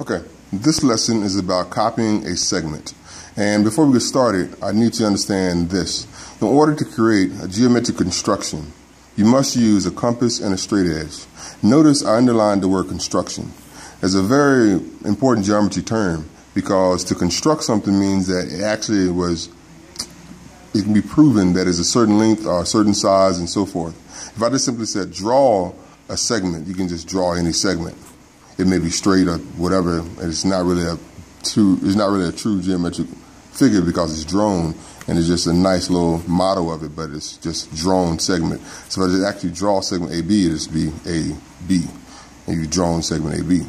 Okay, this lesson is about copying a segment. And before we get started, I need to understand this. In order to create a geometric construction, you must use a compass and a straight edge. Notice I underlined the word construction. It's a very important geometry term because to construct something means that it can be proven that it's a certain length or a certain size and so forth. If I just simply said draw a segment, you can just draw any segment. It may be straight or whatever, and it's not really a true geometric figure because it's drawn, and it's just a nice little model of it, but it's just drawn segment. So if I just actually draw segment AB, it'll just be AB, and you drawn segment AB.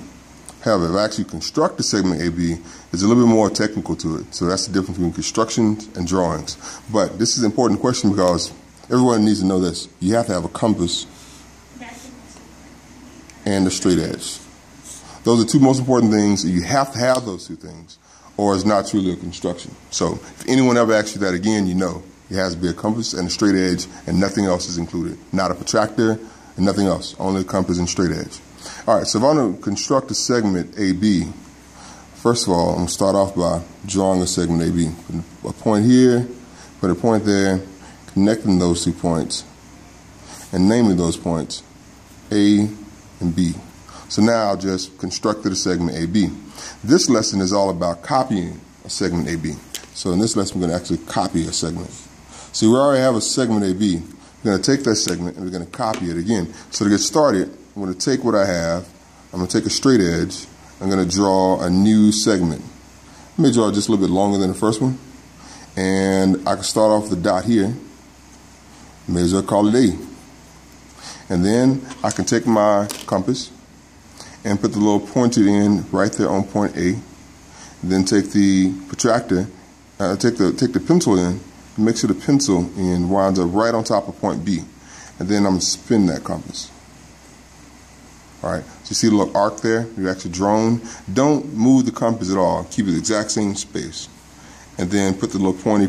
However, if I actually construct the segment AB, there's a little bit more technical to it. So that's the difference between constructions and drawings. But this is an important question because everyone needs to know this. You have to have a compass and a straight edge. Those are two most important things. You have to have those two things, or it's not truly a construction. So if anyone ever asks you that again, you know it has to be a compass and a straight edge, and nothing else is included. Not a protractor and nothing else, only a compass and straight edge. All right, so if I'm going to construct a segment AB, first of all, I'm going to start off by drawing a segment AB. Put a point here, put a point there, connecting those 2 points, and naming those points A and B. So now I'll just constructed a segment AB. This lesson is all about copying a segment AB. So in this lesson, we're going to actually copy a segment. See, we already have a segment AB. We're going to take that segment and we're going to copy it again. So to get started, I'm going to take what I have. I'm going to take a straight edge. I'm going to draw a new segment. Let me draw just a little bit longer than the first one. And I can start off with a dot here. May as well call it A. And then I can take my compass and put the little pointed end right there on point A. Then take the protractor, take the pencil end, make sure the pencil end winds up right on top of point B. And then I'm going to spin that compass. All right, so you see the little arc there? You actually drawn. Don't move the compass at all. Keep it the exact same space. And then put the little pointy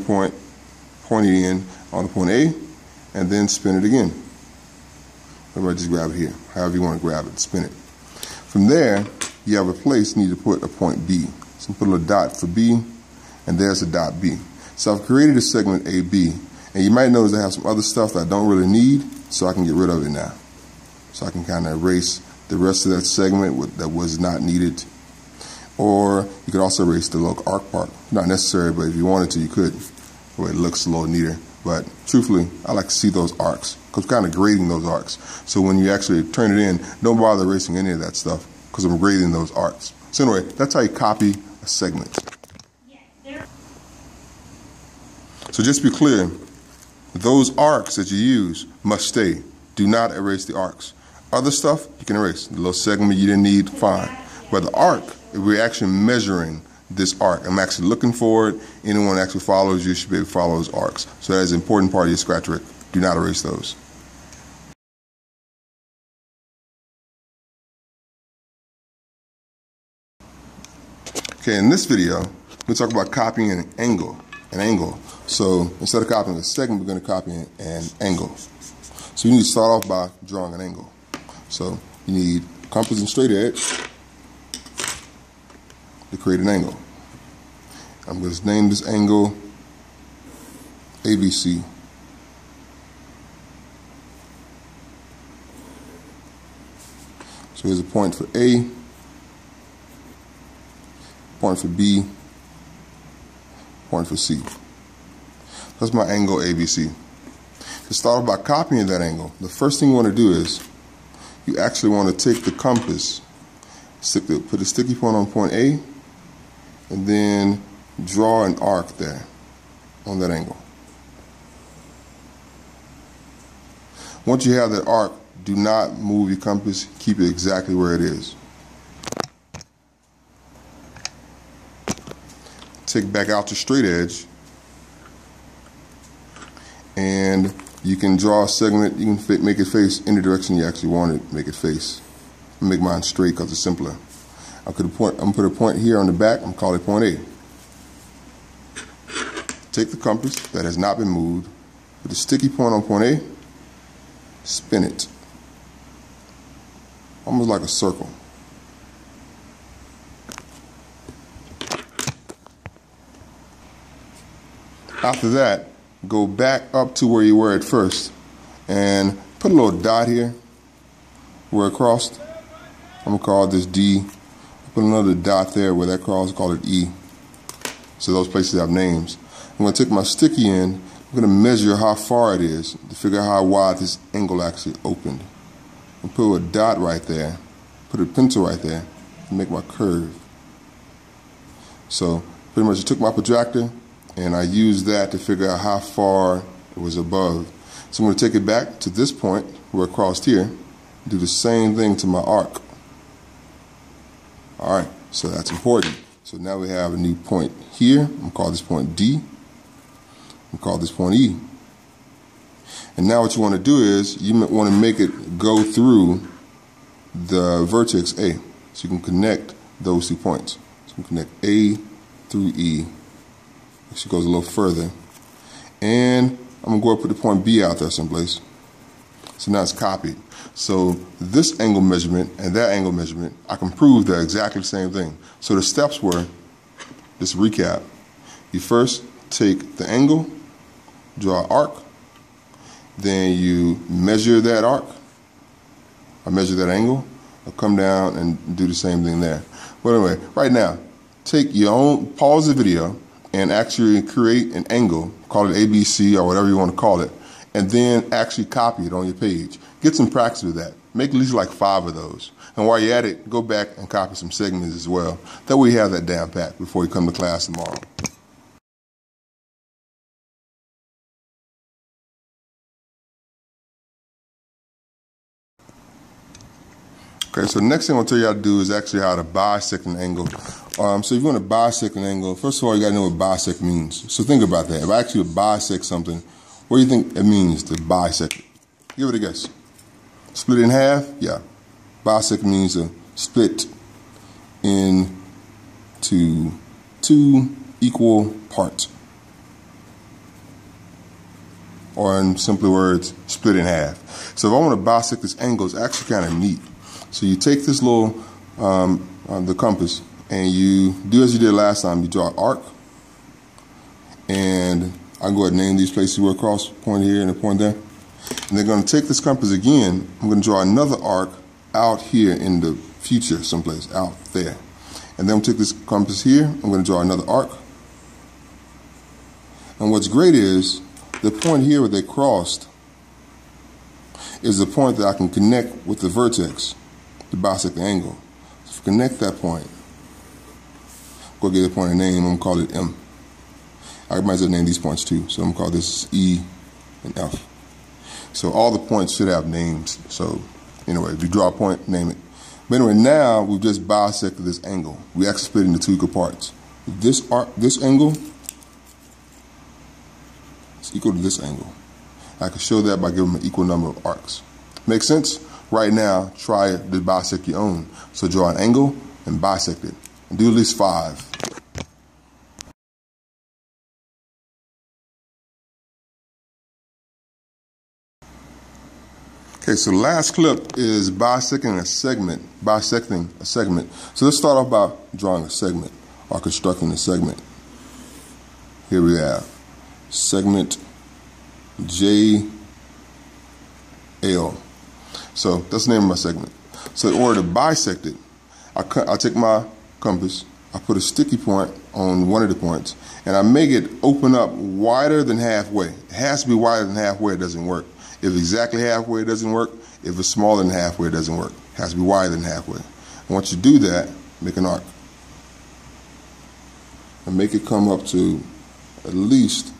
end on the point A, and then spin it again. Everybody just grab it here. However you want to grab it, spin it. From there, you have a place you need to put a point B. So put a little dot for B, and there's a dot B. So I've created a segment AB, and you might notice I have some other stuff that I don't really need, so I can get rid of it now. So I can kind of erase the rest of that segment that was not needed. Or you could also erase the little arc part. Not necessary, but if you wanted to, you could. Where it looks a little neater. But truthfully, I like to see those arcs, because I'm kind of grading those arcs. So when you actually turn it in, don't bother erasing any of that stuff, because I'm grading those arcs. So anyway, that's how you copy a segment. So just to be clear, those arcs that you use must stay. Do not erase the arcs. Other stuff, you can erase. The little segment you didn't need, fine. But the arc, we're actually measuring this arc. I'm actually looking for it. Anyone that actually follows you should be able to follow those arcs. So that is an important part of your scratch trick. Do not erase those. Okay, in this video, we'll talk about copying an angle. So instead of copying a segment, we're going to copy an angle. So you need to start off by drawing an angle. So you need compass and straight edge to create an angle. I'm going to name this angle ABC. So here's a point for A, point for B, point for C. That's my angle ABC. To start off by copying that angle, the first thing you want to do is you actually want to take the compass, put a sticky point on point A, and then draw an arc there on that angle. Once you have that arc, do not move your compass. Keep it exactly where it is. Take back out your straight edge, and you can draw a segment. You can make it face any direction you actually want it. Make it face. Make mine straight because it's simpler. I'm going to put a point here on the back. I'm going to call it point A. Take the compass that has not been moved, put the sticky point on point A, spin it. Almost like a circle. After that, go back up to where you were at first and put a little dot here where it crossed. I'm going to call this D. Put another dot there where that crossed, call it E. So those places have names. I'm going to take my sticky end. I'm going to measure how far it is to figure out how wide this angle actually opened. And put a dot right there. Put a pencil right there and make my curve. So pretty much I took my protractor and I used that to figure out how far it was above. So I'm going to take it back to this point where it crossed here. Do the same thing to my arc. Alright, so that's important. So now we have a new point here. I'm going to call this point D. I'm going to call this point E. And now what you want to do is you want to make it go through the vertex A. So you can connect those 2 points. So you can connect A through E. Actually goes a little further. And I'm going to go up and put the point B out there someplace. So now it's copied. So this angle measurement and that angle measurement, I can prove they're exactly the same thing. So the steps were, just recap, you first take the angle, draw an arc, then you measure that arc, or measure that angle, or come down and do the same thing there. But anyway, right now, take your own, pause the video, and actually create an angle, call it ABC or whatever you want to call it, and then actually copy it on your page. Get some practice with that. Make at least like 5 of those. And while you're at it, go back and copy some segments as well. That way you have that down pat before you come to class tomorrow. Okay, so the next thing I'll tell you how to do is actually how to bisect an angle. So if you want to bisect an angle, first of all, you got to know what bisect means. So think about that. If I actually bisect something, what do you think it means to bisect it? Give it a guess. Split it in half? Yeah. Bisect means to split into 2 equal parts. Or in simpler words, split in half. So if I want to bisect this angle, it's actually kind of neat. So you take this little, the compass, and you do as you did last time. You draw an arc, and I can go ahead and name these places where across, point here and a point there. And they're going to take this compass again. I'm going to draw another arc out here in the future someplace, out there. And then we'll take this compass here. I'm going to draw another arc. And what's great is the point here where they crossed is the point that I can connect with the vertex to bisect the angle. So connect that point. Go give the point a name. I'm going to call it M. I might as well name these points too. So I'm going to call this E and F. So all the points should have names. So anyway, if you draw a point, name it. But anyway, now we've just bisected this angle. We actually split it into 2 equal parts. This angle is equal to this angle. I can show that by giving them an equal number of arcs. Make sense? Right now, try to bisect your own. So draw an angle and bisect it. And do at least 5. Okay, so the last clip is bisecting a segment. So let's start off by drawing a segment or constructing a segment. Here we have segment JL. So that's the name of my segment. So in order to bisect it, I take my compass, I put a sticky point on one of the points, and I make it open up wider than halfway. It has to be wider than halfway, it doesn't work. If exactly halfway, it doesn't work. If it's smaller than halfway, it doesn't work. It has to be wider than halfway. And once you do that, make an arc. And make it come up to at least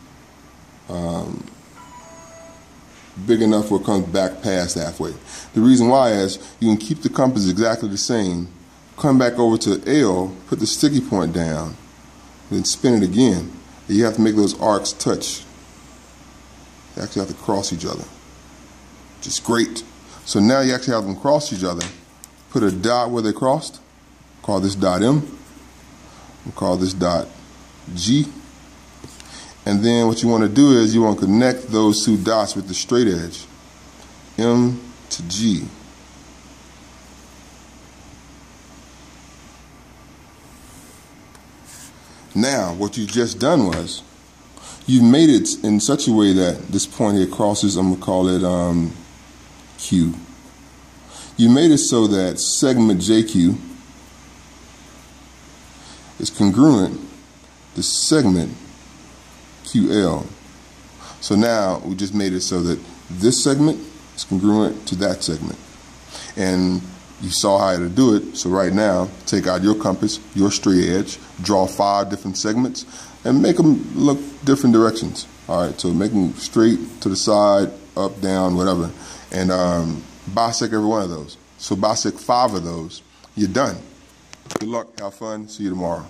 big enough where it comes back past halfway. The reason why is you can keep the compass exactly the same, come back over to L, put the sticky point down, then spin it again. And you have to make those arcs touch. You actually have to cross each other. Which is great. So now you actually have them cross each other. Put a dot where they crossed. Call this dot M. We'll call this dot G. And then what you want to do is you want to connect those 2 dots with the straight edge. M to G. Now what you just done was You've made it in such a way that this point here crosses, I'm going to call it Q. You made it so that segment JQ is congruent to segment QL. So now we just made it so that this segment is congruent to that segment. And you saw how to do it. So right now, take out your compass, your straight edge, draw 5 different segments, and make them look different directions. All right, so make them straight to the side, up, down, whatever, and bisect every one of those. So bisect 5 of those. You're done. Good luck. Have fun. See you tomorrow.